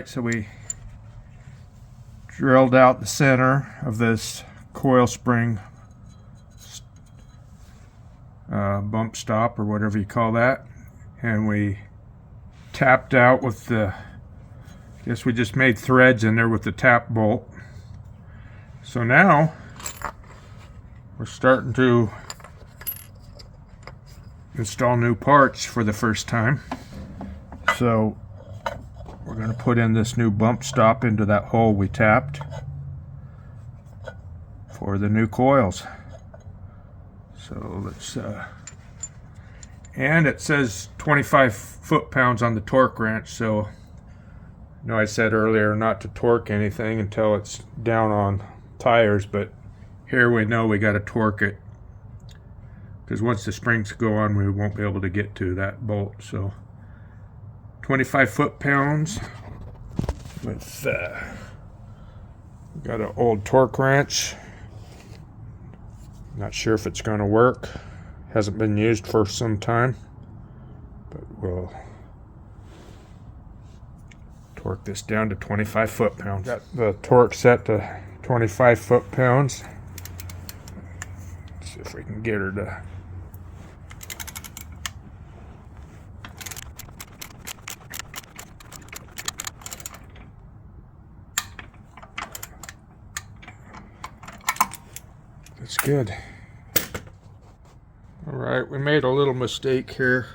Alright, so we drilled out the center of this coil spring bump stop, or whatever you call that, and we tapped out with the, I guess we just made threads in there with the tap bolt. So now we're starting to install new parts for the first time. So we're going to put in this new bump stop into that hole we tapped for the new coils. So let's and it says 25 foot-pounds on the torque wrench, so I know I said earlier not to torque anything until it's down on tires, but here we know we got to torque it, because once the springs go on we won't be able to get to that bolt. So 25 foot-pounds with got an old torque wrench. Not sure if it's going to work. Hasn't been used for some time, but we'll torque this down to 25 foot-pounds. Got the torque set to 25 foot-pounds. See if we can get her to That's good. Alright, we made a little mistake here.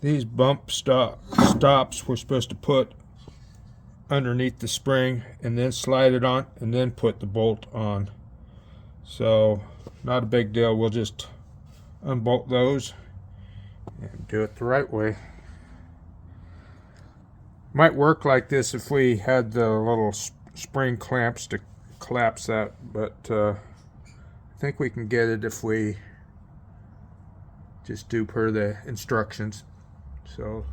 These bump stops we're supposed to put underneath the spring and then slide it on and then put the bolt on. So, not a big deal. We'll just unbolt those and do it the right way. Might work like this if we had the little spring clamps to collapse that, but I think we can get it if we just do per the instructions. So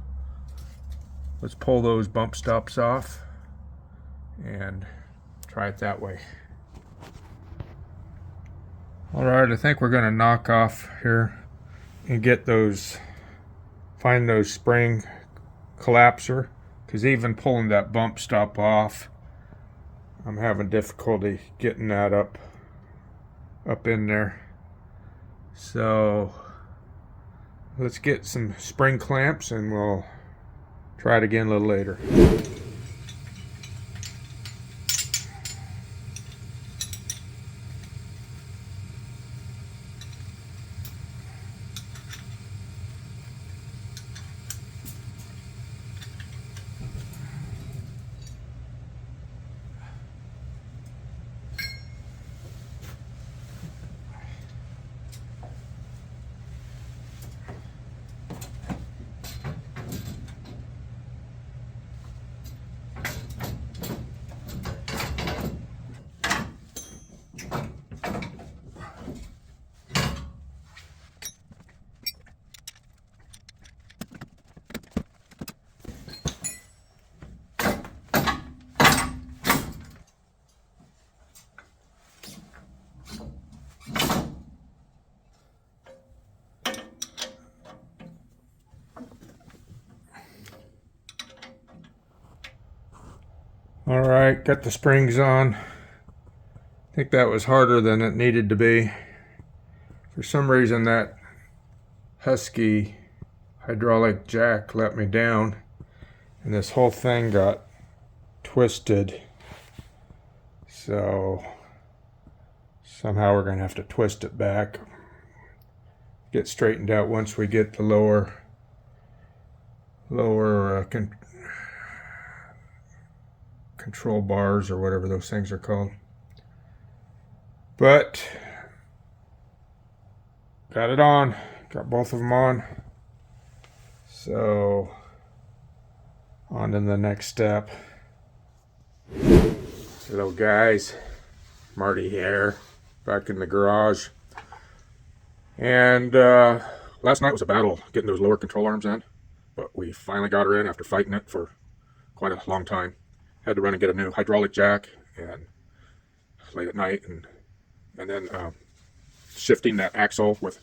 let's pull those bump stops off and try it that way. Alright, I think we're going to knock off here and get those, find those spring collapser, because even pulling that bump stop off, I'm having difficulty getting that up in there. So let's get some spring clamps and we'll try it again a little later. Alright, got the springs on. I think that was harder than it needed to be. For some reason that Husky hydraulic jack let me down and this whole thing got twisted. So somehow we're going to have to twist it back. Get straightened out once we get the lower control bars or whatever those things are called. But got it on, got both of them on. So on to the next step. Hello guys, Marty here, back in the garage. And last night was a battle getting those lower control arms in, but we finally got her in after fighting it for quite a long time. Had to run and get a new hydraulic jack and late at night, and then shifting that axle with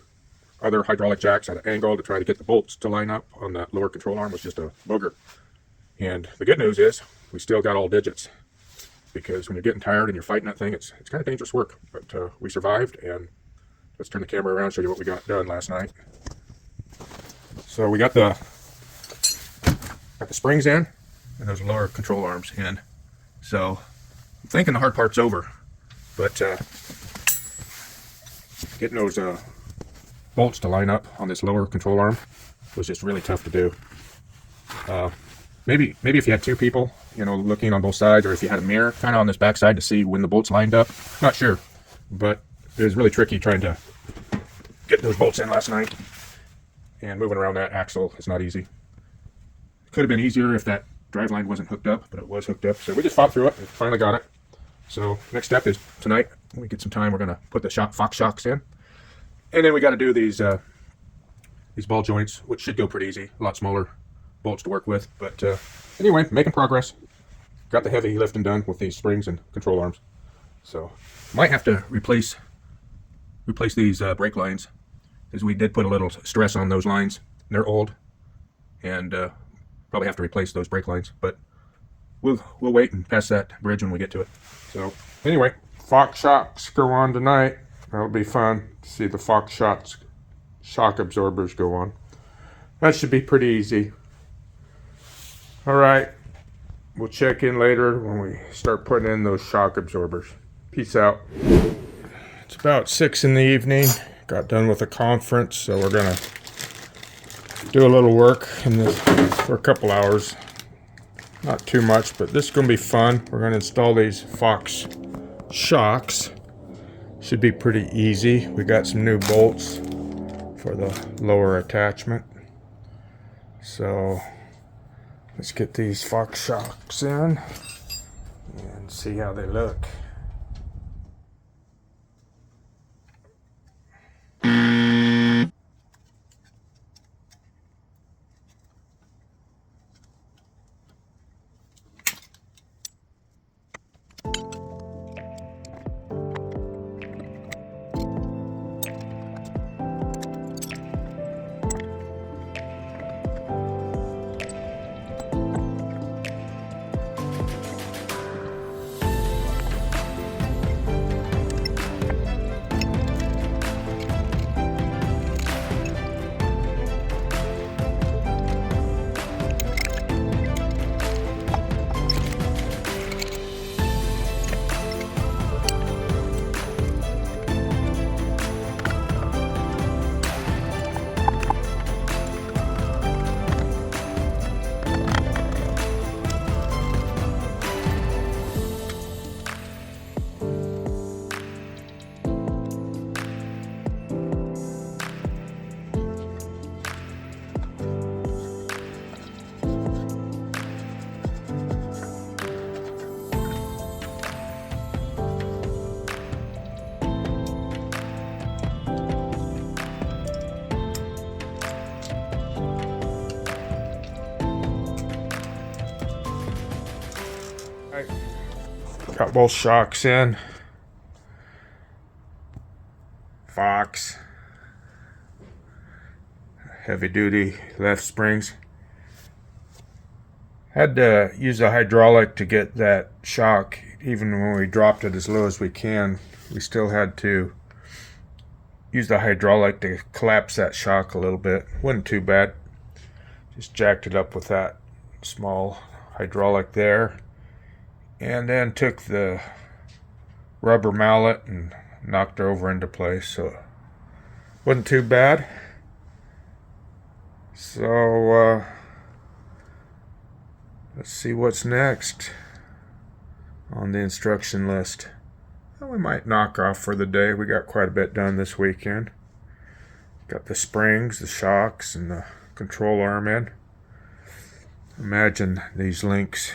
other hydraulic jacks at an angle to try to get the bolts to line up on that lower control arm was just a booger. And the good news is we still got all digits, because when you're getting tired and you're fighting that thing, it's kind of dangerous work. But we survived, and let's turn the camera around and show you what we got done last night. So we got the springs in, and those lower control arms in. So I'm thinking the hard part's over, but getting those bolts to line up on this lower control arm was just really tough to do. Maybe if you had two people, you know, looking on both sides, or if you had a mirror kind of on this back side to see when the bolts lined up. Not sure, but it was really tricky trying to get those bolts in last night. And moving around that axle is not easy. Could have been easier if that drive line wasn't hooked up, but it was hooked up. So we just fought through it and finally got it. So next step is tonight, when we get some time, we're going to put the Fox shocks in. And then we got to do these ball joints, which should go pretty easy. A lot smaller bolts to work with. But anyway, making progress. Got the heavy lifting done with these springs and control arms. So might have to replace these brake lines, because we did put a little stress on those lines. They're old, and probably have to replace those brake lines. But we'll wait and pass that bridge when we get to it. So anyway, Fox shocks go on tonight. That'll be fun to see the Fox shock absorbers go on. That should be pretty easy. All right, we'll check in later when we start putting in those shock absorbers. Peace out. It's about 6 in the evening. Got done with a conference, so we're gonna do a little work for a couple hours. Not too much, but this is gonna be fun. We're gonna install these Fox shocks. Should be pretty easy. We got some new bolts for the lower attachment. So let's get these Fox shocks in and see how they look. Got both shocks in. Fox. Heavy duty left springs. Had to use a hydraulic to get that shock. Even when we dropped it as low as we can, we still had to use the hydraulic to collapse that shock a little bit. Wasn't too bad. Just jacked it up with that small hydraulic there. And then took the rubber mallet and knocked her over into place. So wasn't too bad. So let's see what's next on the instruction list. Well, we might knock off for the day. We got quite a bit done this weekend. Got the springs, the shocks, and the control arm in. Imagine these links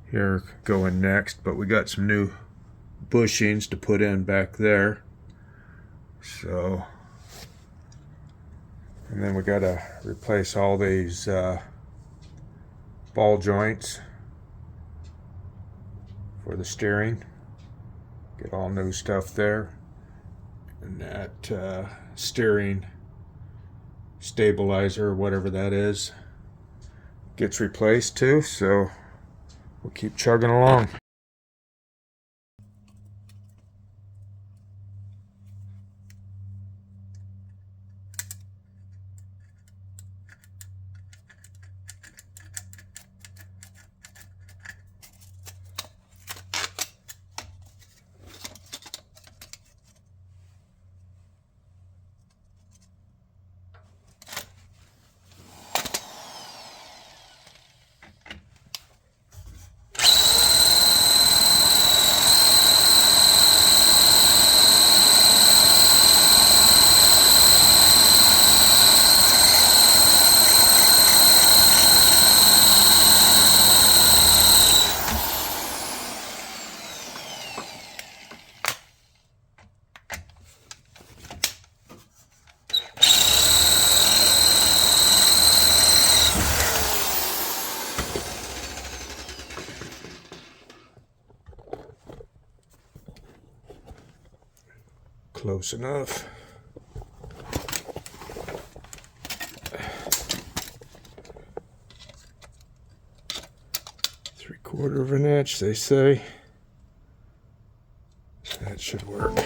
here going next, but we got some new bushings to put in back there. So, and then we got to replace all these ball joints for the steering. Get all new stuff there. And that steering stabilizer, whatever that is, gets replaced too, so we'll keep chugging along. Close enough. Three-quarter of an inch, they say. That should work.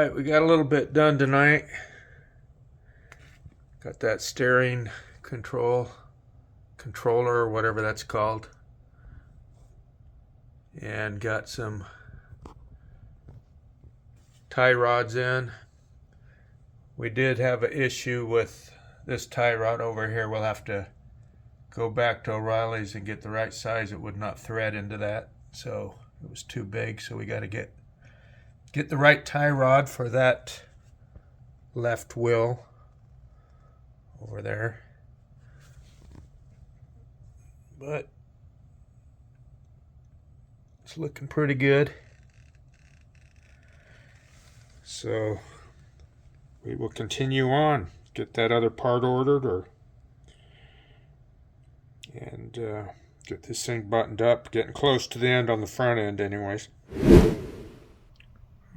Alright, we got a little bit done tonight. Got that steering controller or whatever that's called. And got some tie rods in. We did have an issue with this tie rod over here. We'll have to go back to O'Reilly's and get the right size. It would not thread into that, so it was too big. So we got to get the right tie rod for that left wheel over there. But it's looking pretty good. So we will continue on, get that other part ordered, and get this thing buttoned up. Getting close to the end on the front end anyways.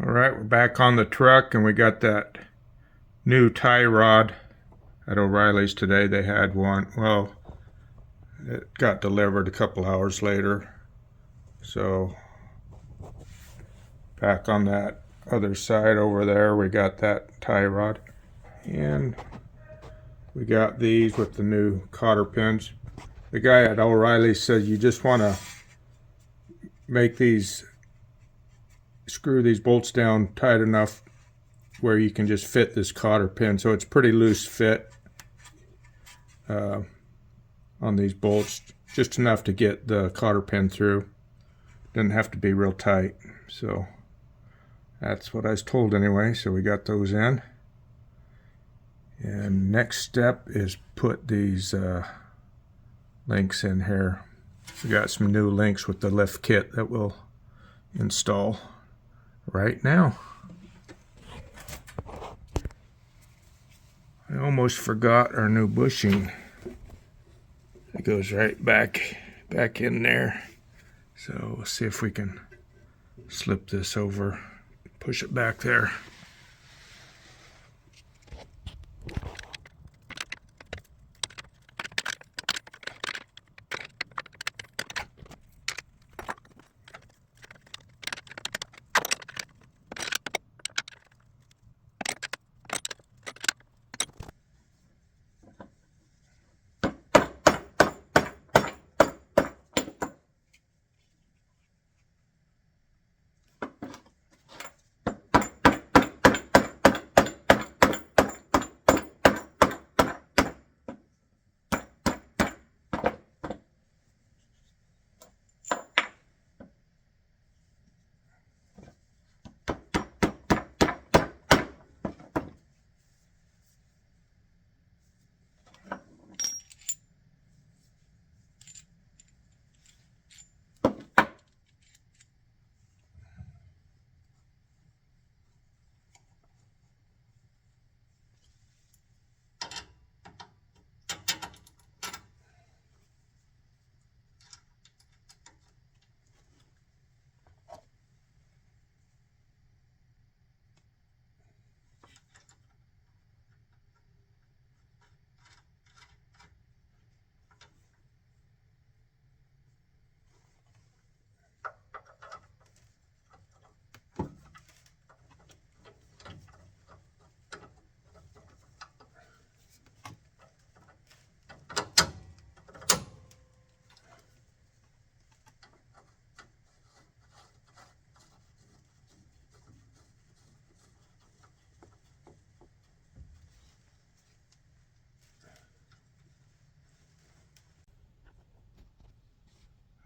Alright, we're back on the truck, and we got that new tie rod at O'Reilly's today. They had one. Well, it got delivered a couple hours later. So back on that other side over there, we got that tie rod, and we got these with the new cotter pins. The guy at O'Reilly said you just want to make these, screw these bolts down tight enough where you can just fit this cotter pin. So it's pretty loose fit on these bolts, just enough to get the cotter pin through. Doesn't have to be real tight. So that's what I was told anyway. So we got those in. And next step is put these links in here. We got some new links with the lift kit that we'll install right now. I almost forgot our new bushing. It goes right back in there. So we'll see if we can slip this over, push it back there.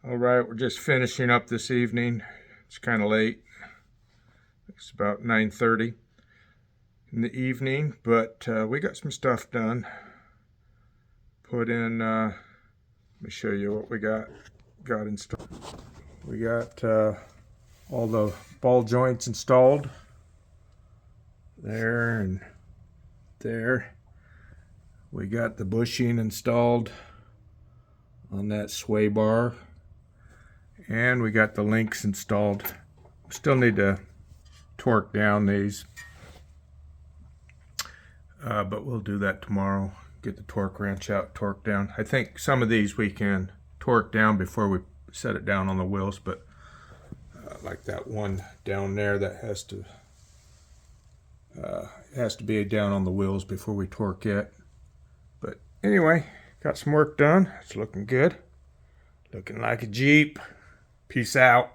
Alright, we're just finishing up this evening. It's kind of late. It's about 9:30 in the evening, but we got some stuff done. Put in, let me show you what we got installed. We got all the ball joints installed. There and there. We got the bushing installed on that sway bar. And we got the links installed. Still need to torque down these, but we'll do that tomorrow. Get the torque wrench out, torque down. I think some of these we can torque down before we set it down on the wheels, but like that one down there that has to It has to be down on the wheels before we torque it. But anyway, got some work done. It's looking good. Looking like a Jeep. Peace out.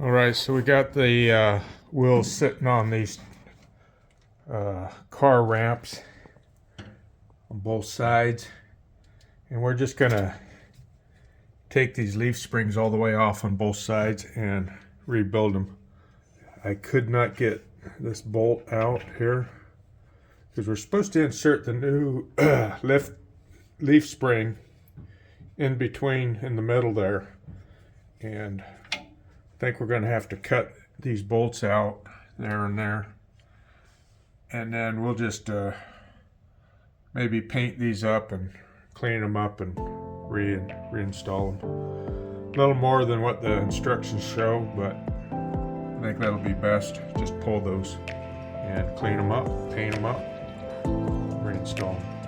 All right, so we got the wheels sitting on these car ramps on both sides, and we're just gonna take these leaf springs all the way off on both sides and rebuild them. I could not get this bolt out here because we're supposed to insert the new leaf spring in between in the middle there, and I think we're going to have to cut these bolts out there and there, and then we'll just maybe paint these up and clean them up and reinstall them. A little more than what the instructions show, but I think that'll be best. Just pull those and clean them up, paint them up, reinstall them.